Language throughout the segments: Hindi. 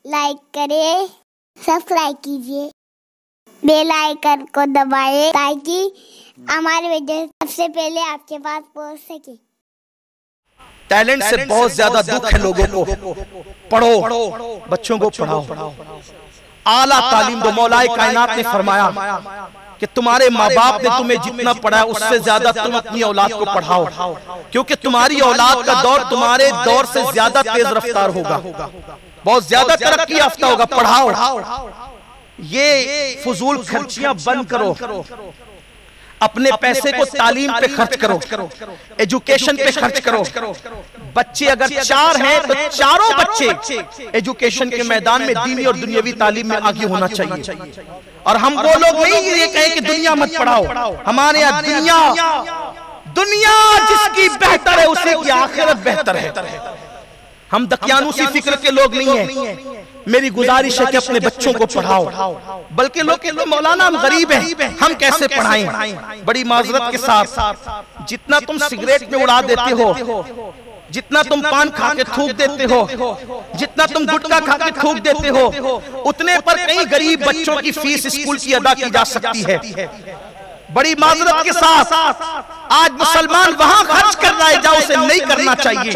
लाइक करें, सब्सक्राइब कीजिए, बेल आइकन को दबाएं ताकि हमारे वीडियो सबसे पहले आपके पास पहुंच सके। टैलेंट से बहुत ज्यादा दुख है लोगों को। पढ़ो, बच्चों को पढ़ाओ, आला तालीम दो। मौलाए कायनात ने फरमाया कि तुम्हारे माँ बाप ने तुम्हें जितना पढ़ाया उससे ज्यादा तुम अपनी औलाद को पढ़ाओ, क्योंकि तुम्हारी औलाद का दौर तुम्हारे दौर से ज्यादा तेज रफ्तार होगा, बहुत ज्यादा तरक्की याफ्ता होगा। पढ़ाओ, ये फजूल खर्चियां बंद करो, अपने पैसे को तालीम पे खर्च करो, एजुकेशन पे खर्च करो। बच्चे अगर 4 हैं तो चारों बच्चे एजुकेशन के मैदान में दीनी और दुनियावी तालीम में आगे होना चाहिए। और हम वो लोग नहीं ये कहें कि दुनिया मत पढ़ाओ। हमारे यहाँ दुनिया जिसकी बेहतर है उसी की आखिरत बेहतर है। हम दकियानुसी फिक्र के लोग नहीं हैं। मेरी गुजारिश है कि अपने बच्चों को पढ़ाओ। बल्कि लोग कहते हैं मौलाना हम गरीब हैं, हम कैसे पढ़ाएं। बड़ी माजरत के साथ जितना तुम सिगरेट में उड़ा देते हो, जितना तुम पान खा के थूक देते हो, जितना तुम गुटखा खा के थूक देते हो, उतने पर कई गरीब बच्चों की फीस स्कूल की अदा की जा सकती है। बड़ी माजरत के साथ आज मुसलमान वहां खर्च कर रहा है जहां उसे नहीं करना चाहिए,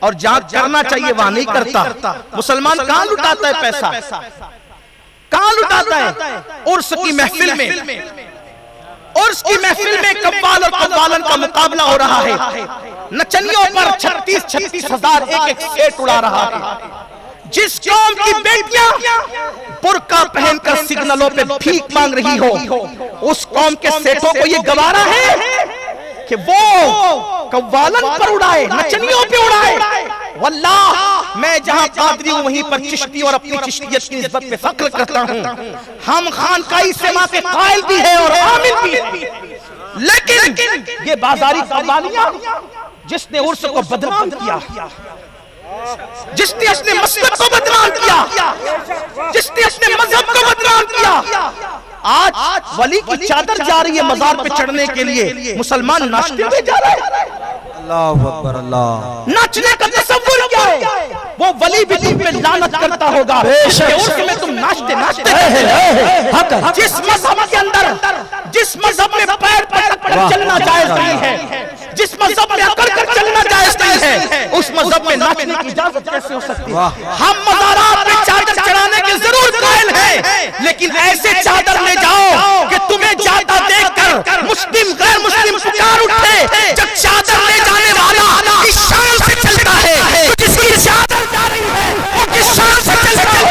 और जहां करना चाहिए वहां नहीं करता। मुसलमान कहां लुटाता है पैसा, कहां लुटाता है? उर्स की महफिल में, उर्स की महफिल में कव्वाल और कव्वालन का मुकाबला हो रहा है। नचनियों पर 36-36 हजार एक सेट उड़ा रहा है। जिस कौम की बेटियां बुर्का पहनकर सिग्नलों पे भीख मांग रही हो, उस कौम के सेठों को ये गवारा है कि वो कव्वालन पर उड़ाए, नचनियों पे उड़ाए। वल्लाह मैं जहां कादरी हूं वहीं पर चिश्ती और अपनी चिश्तियत की निस्बत पे फख्र करता हूं। हम खानकाई सेवा के कायल भी हैं और आमिल भी, लेकिन ये बाजारी कव्वालियां जिसने उर्स को बदनाम किया, जिसने अपने मसलब को बदनाम किया, जिसने अपने मजहब को बदनाम किया, आज वली की चादर जा रही है मजार पे चढ़ने के लिए, मुसलमान नाचते हुए जा रहे हैं। अल्लाहु अकबर, अल्लाह। नाचने का तसव्वुर क्या है? वो वली भी तुम पे लानत करता होगा उसमें तुम नाचते नाचते। जिस मजहब के अंदर, जिस मजहब में पैर पटक चलना जायज नहीं है, जिस मजहब में अकड़ कर चलना जायज नहीं है, उस मजहब में नाचने की इजाजत कैसे हो सकती है? हम मज़ारात में चादर चढ़ाने के जरूर कायल हैं, लेकिन ऐसे चादर ले जाओ कि तुम्हें जाता देखकर मुस्लिम गैर मुस्लिम पुकार उठे। जब चादर ले जाने वाला इस शान से चलता है तो जिसकी चादर जा रही है वो किस शान से चलता है?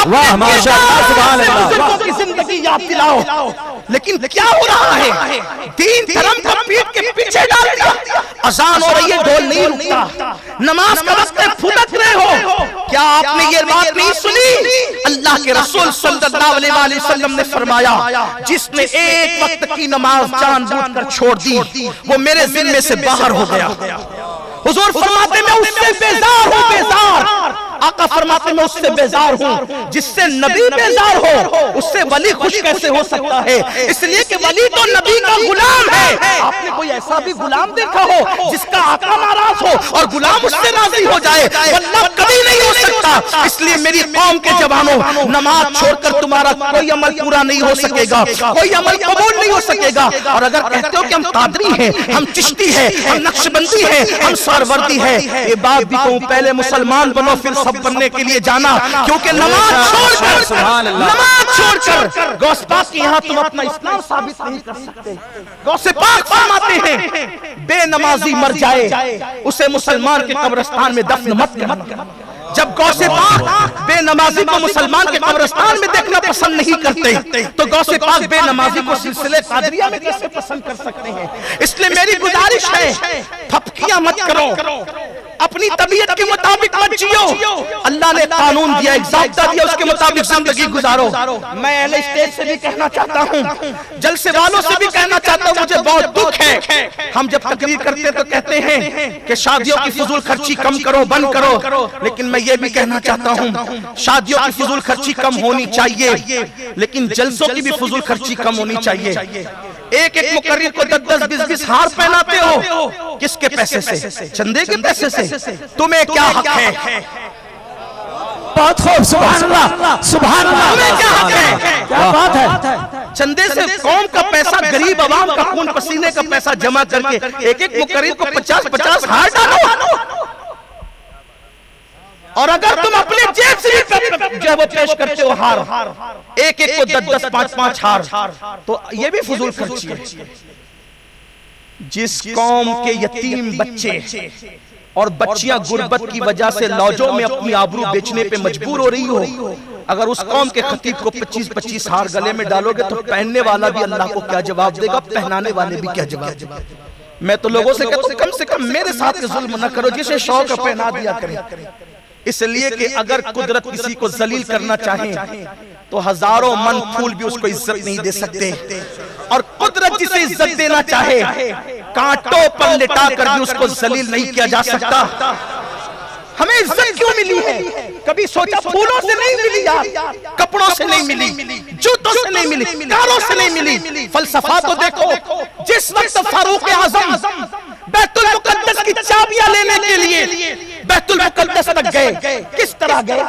वाह माशाअल्लाह, सुभान अल्लाह। की जिंदगी याद दिलाओ। लेकिन क्या हो रहा है? दीन धर्म को पीठ के पीछे डाल दिया। अजान हो रही है, ढोल नहीं रुकता, नमाज का वक्त फुदक रहे हो। क्या आपने ये बात नहीं सुनी? अल्लाह के रसूल सल्लल्लाहु अलैहि वसल्लम ने फरमाया, जिसने एक वक्त की नमाज जानबूझकर छोड़ दी वो मेरे जिम्मे से बाहर हो गया। हुजूर फरमाते मैं उससे बेजार हूं, बेजार। आका फरमाते मैं उससे बेजार हूं जिससे नबी बेजार हो, उससे वली खुश कैसे हो सकता है? इसलिए कि वली तो नबी का गुलाम है। आपने कोई ऐसा भी गुलाम देखा हो जिसका आका नाराज हो और गुलाम उससे राजी हो जाए? वल्लाह कभी नहीं हो सकता। इसलिए मेरी कौम के जवानों, नमाज छोड़कर तुम्हारा कोई अमल पूरा नहीं हो सकेगा, कोई अमल कबूल नहीं हो सकेगा। और अगर कहते हो कि हम कादरी हैं, हम चिश्ती हैं, हम नक्शबंदी हैं, हम सरवर्दी हैं, ये बात भी कहूं, पहले मुसलमान बनो फिर सब बनने के लिए जाना, क्योंकि नमाज छोड़कर गौस पाक के यहाँ तुम अपना इस्लाम साबित नहीं कर सकते। गौसे पाक फरमाते हैं बेनमाजी मर जाए उसे मुसलमान के कब्रिस्तान में दफन मत करना। जब गौसे पाक बेनमाजी को मुसलमान के कब्रिस्तान में देखना पसंद नहीं करते तो गौसे पाक बेनमाजी को सिलसिले कादरिया में कैसे पसंद कर सकते हैं? इसलिए मेरी गुजारिश है, फपकियां मत करो, अपनी तबीयत के मुताबिक मत जियो। अल्लाह ने कानून दिया, एक ज़ाब्ता दिया, उसके मुताबिक जिंदगी गुजारो। मैं अहले स्टेज से भी कहना चाहता हूँ, जलसे वालों से भी कहना चाहता हूँ, मुझे बहुत दुख है। हम जब तकरीर करते तो कहते हैं कि शादियों की फजूल खर्ची कम करो, बंद करो, लेकिन मैं ये भी कहना चाहता हूँ शादियों की फजूल खर्ची कम होनी चाहिए, लेकिन जलसों की भी फजूल खर्ची कम होनी चाहिए। एक एक मुकर्रिर को 10-10, 20-20 हार पहनाते हो, किसके पैसे से? चंदे के पैसे से। तुम्हें क्या हक है? बहुत खूब, सुभान अल्लाह, सुभान अल्लाह। तुम्हें क्या हक है? क्या बात है? चंदे से कौम का पैसा, गरीब आवाम का खून पसीने का पैसा जमा करके एक एक मुकर्रिर को 50-50 हार डालो, और अगर तुम अपने जेब से जो है वो पेश करते हो हार, एक एक को 10-10, 5-5 हार, तो ये भी फजूल खर्ची है। जिस कौम के यतीम बच्चे और बच्चियां गुर्बत की वजह से लौजों में अपनी आबरू बेचने पे मजबूर हो रही हो, अगर उस कौम के खतीब को 25-25 हार गले में डालोगे तो पहनने वाला भी अल्लाह को क्या जवाब देगा, पहनाने वाले भी क्या जवाब देगा? मैं तो लोगों से कहता हूं कम से कम मेरे साथ जुल्म न करो, जिसे शौक है पहना दिया करें। इसलिए कि अगर कुदरत किसी को जलील करना चाहे तो हजारों मन फूल भी उसको इज्जत नहीं दे सकते, और कुदरत जिसे इज्जत देना चाहे कांटों पर लिटा कर भी उसको जलील नहीं किया जा सकता। हमें इज्जत क्यों मिली है? कभी सोचा? फूलों से नहीं मिली यार, कपड़ों से नहीं मिली, जूतों से नहीं मिली, कारों से नहीं मिली। फलसफा तो देखो, जिस वक्त फारूक आजम बैतुल मुकद्दस की चाबियां लेने के लिए बैतुल मुकद्दस तक गए, किस तरह गए?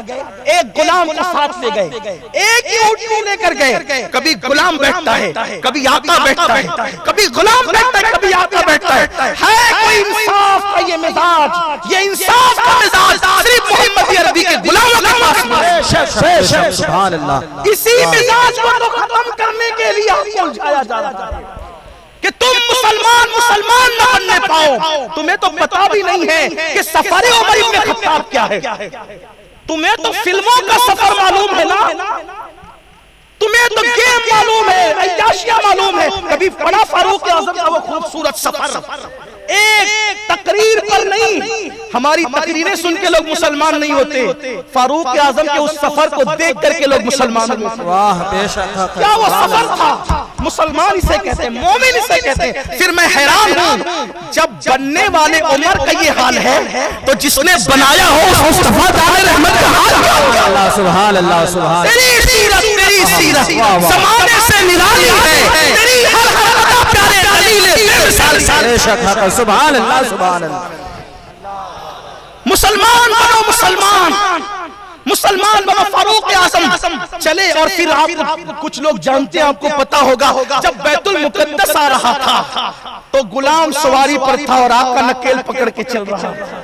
एक गुलाम को साथ ले गए, एक ही ऊँटनी लेकर गए। कभी गुलाम बैठता है, कभी आका बैठता है, कभी गुलाम बैठता है, कभी आका बैठता है। कोई इंसाफ का ये मिजाज, ये इंसाफ का मिजाज सिर्फ मोहम्मद अरबी के गुलामों के पास है। सुभान अल्लाह। इसी मिजाज को तो खत्म करने के लिए आपको उलझाया जा रहा है कि तुम मुसलमान न बनने पाओ। तुम्हें तो पता भी नहीं है कि सफर उमर इब्न खत्ताब क्या है। तुम्हें तो फिल्मों का सफर मालूम है ना, तुम्हें तो गेम मालूम है, अय्याशियां मालूम है। कभी पढ़ा फारूक आजम का वो खूबसूरत सफर? एक तकरीर पर नहीं, हमारी तकरीरें सुन के लोग मुसलमान नहीं होते, फारूक आजम के उस सफर को देख करके लोग मुसलमान होते। वाह बेशक, क्या वो सफर था? मुसलमान इसे कहते हैं, मोमिन इसे कहते हैं। फिर मैं हैरान हूँ, जब बनने वाले उमर का ये हाल है तो जिसने बनाया हो मुस्तफा दाले रहमत का हाल क्या होगा? सुभान अल्लाह, सुभान। तेरी सीरत ज़माने से निराली है, तेरी हर हरकत प्यारे दलील बेशक, सुभान अल्लाह, सुभान अल्लाह। मुसलमान बनो, मुसलमान बनो। फारूक आजम चले, और फिर आप कुछ लोग जानते हैं, आपको पता होगा, जब बैतुल मुकद्दस आ रहा था तो गुलाम सवारी पर था और आका नकेल पकड़ के चल रहा था।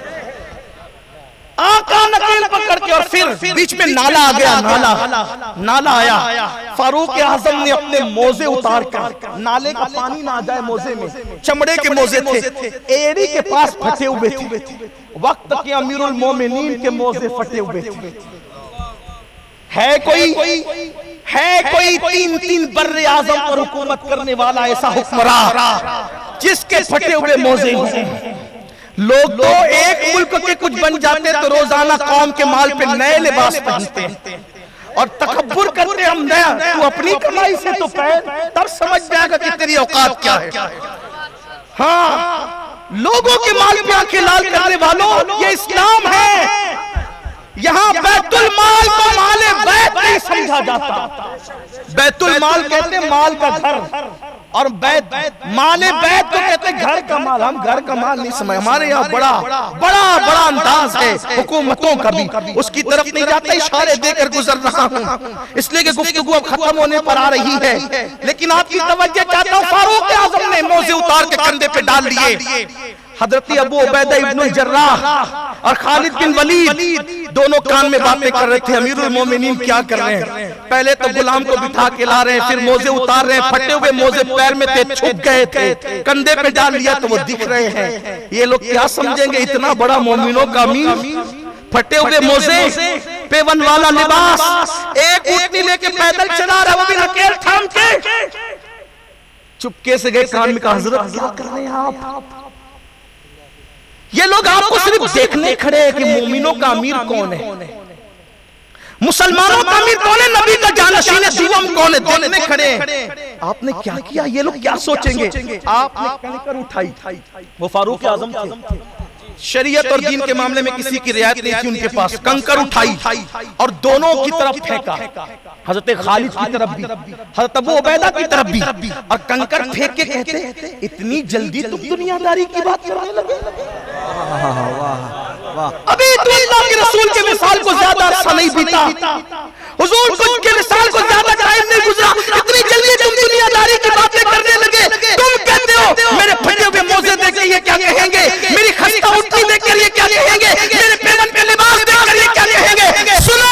आका नकेल पकड़ के, और फिर बीच में नाला आ गया, नाला आया। फारूक आजम ने अपने मोजे उतार कर, नाले का पानी ना आ जाए मोजे में, चमड़े के मोजे थे, एड़ी के पास फटे हुए थे। वक्त के अमीरुल मोमिनीन के मोजे फटे हुए थे। है कोई 3-3 बर्रे आजम पर हुकूमत करने वाला ऐसा हुक्मरान जिसके फटे हुए मोजे हैं? लोग तो एक मुल्क के कुछ बन जाते तो रोजाना कौम के माल पे नए लिबास पहनते हैं और तकब्बुर करते हम नया, तू अपनी कमाई से तो पहन, तब समझ में आएगा कि तेरी औकात क्या है। हाँ, लोगों के माल पे आंखें लाल करने वालों, ये इस्लाम है। यहाँ बैतुल माल को माले बैत नहीं समझा जाता। बैतुल माल कहते माल का घर, और माले बैत को कहते घर का माल। हम घर का माल नहीं समझ, हमारे यहाँ बड़ा अंदाज है हुकूमतों का भी, उसकी तरफ नहीं जाता, इशारे देकर गुजर रहा हूँ इसलिए कि गुफ्तगू अब खत्म होने पर आ रही है। लेकिन आपकी तवज्जो चाहता हूँ, फारूक आजम ने मोजे उतार के कंधे पे डाल लिए। हजरत अबू उबैदा इब्नुल जर्राह और खालिद बिन वलीद दोनों कान में बातें कर रहे थे, अमीरुल मोमिनीन क्या कर रहे हैं? पहले तो गुलाम को बिठा के ला रहे हैं, फिर मोजे उतार रहे हैं। फटे हुए मोजे पैर में थे, छुप गए थे, कंधे पे डाल लिया तो वो दिख रहे हैं। ये लोग क्या समझेंगे, इतना बड़ा मोमिनों का अमीर, फटे हुए मोजे, पेवन वाला लिबास, एक ऊँटनी लेके पैदल चला रहा, वो भी नकेल थाम के। चुपके से गए कान में कहा, हजरत क्या कर रहे हैं आप? ये लोग आपको सिर्फ देखने खड़े हैं कि मोमिनों का अमीर कौन है, मुसलमानों का अमीर कौन है, नबी का जानशीन दुआम कौन है, देखने खड़े हैं। आपने क्या किया? ये लोग क्या सोचेंगे? आपने कंकर उठाई। वो फारूक आजम थे, शरीयत और दीन के मामले में किसी की रियायत नहीं थी उनके पास। कंकर उठाई और दोनों की तरफ फेंका, हजरत खालिद की तरफ भी, हजरत अबू उबैदा की तरफ भी, और कंकर फेंक के कहते, इतनी जल्दी तुम दुनियादारी की बात करने लगे? अभी तो अल्लाह के रसूल के मिसाल को ज्यादा अरसा नहीं बीता, हुजूर के मिसाल को ज्यादा टाइम नहीं गुजरा, इतनी जल्दी तुम दुनियादारी की बातें करने लगे। तुम कहते हो मेरे फटे हुए मोजे देख के ये क्या कहेंगे, मेरी खस्ता उठती देख कर ये क्या कहेंगे, मेरे पेमन के लिबास देख कर ये क्या कहेंगे? सुनो,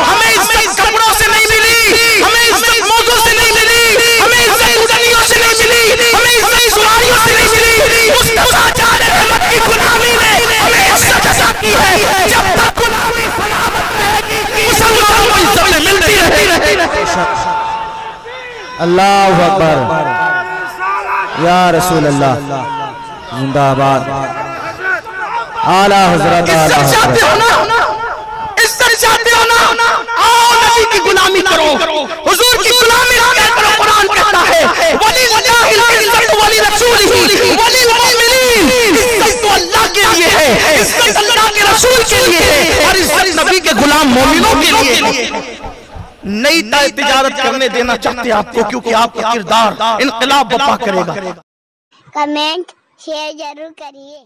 हमें इज्जत कपड़ों से नहीं मिली, हमें इज्जत मोजों से नहीं मिली, हमें इज्जत उड़नियों से नहीं मिली, हमें इज्जत सवारियों से नहीं मिली। मुस्तफा जाने रहमत की गुलामी ने हमें इज्जत अता की है। जब तक गुलामी सलामत रहेगी, मुसलमानों को इज्जत मिलती रहेगी। अल्लाहु अकबर, या रसूल अल्लाह, जिंदाबाद। आला हजरत, इज्जत चाहते हो ना, इज्जत चाहते हो ना, आओ नबी की गुलामी करो, हुजूर की गुलामी करो। कुरान कहता है वलिल्लाहिल इज्जतु वली रसूलिही वलिल मुमिनीन, इज्जत तो अल्लाह के लिए है, इज्जत अल्लाह के रसूल के लिए है, और इज्जत नबी के गुलाम मोमिनों के लिए। नई तिजारत करने देना चाहते आपको, क्योंकि आपका किरदार इनकलाब बपा करेगा। कमेंट शेयर जरूर करिए।